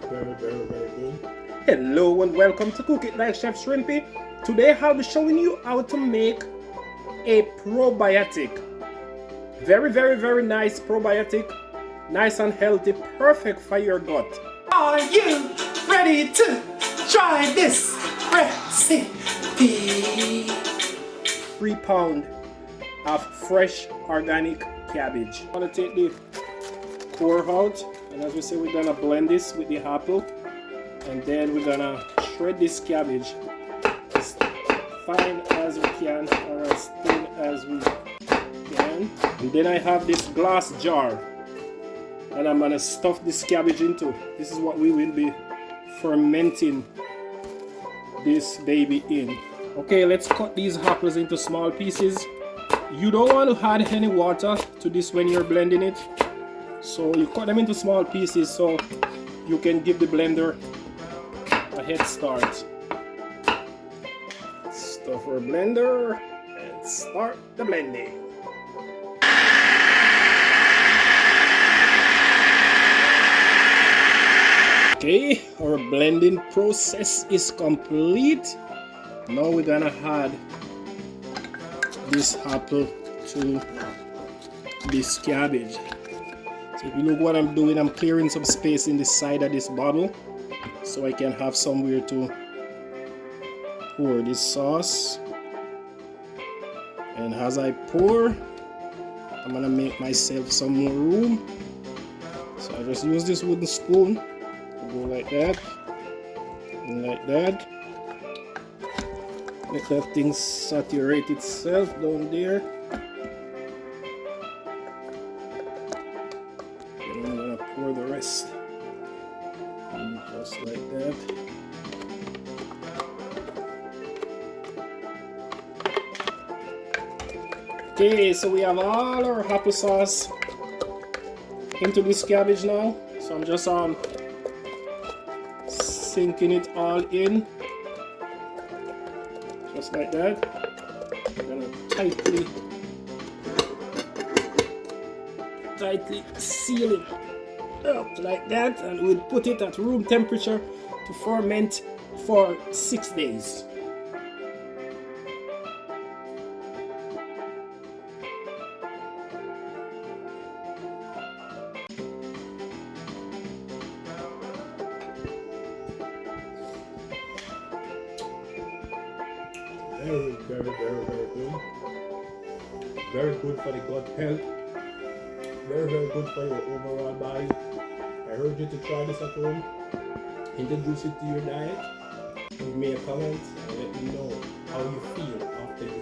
Very good. Hello and welcome to Cook It Like Chef Shrimpy. Today I'll be showing you how to make a probiotic. Very nice probiotic. Nice and healthy, perfect for your gut. Are you ready to try this recipe? 3 pounds of fresh organic cabbage. I'm gonna take the core out, and as we say, we're gonna blend this with the apple, and then we're gonna shred this cabbage as fine as we can, or as thin as we can. And then I have this glass jar, and I'm gonna stuff this cabbage into. This is what we will be fermenting this baby in. Okay, let's cut these apples into small pieces. You don't want to add any water to this when you're blending it, so you cut them into small pieces so you can give the blender a head start. Stuff our blender and start the blending. Okay, our blending process is complete. Now we're gonna add this apple to this cabbage. So if you look what I'm doing, I'm clearing some space in the side of this bottle so I can have somewhere to pour this sauce. And as I pour, I'm gonna make myself some more room. So I just use this wooden spoon. Go like that and like that. Let that thing saturate itself down there. And I'm gonna pour the rest. And just like that. Okay, so we have all our applesauce into this cabbage now. So I'm just sinking it all in. Just like that. I'm gonna tightly seal it up like that, and we'll put it at room temperature to ferment for 6 days. Very good. Very good for the gut health. Very good for your overall body. I urge you to try this at home. Introduce it to your diet. Leave me a comment and let me know how you feel after you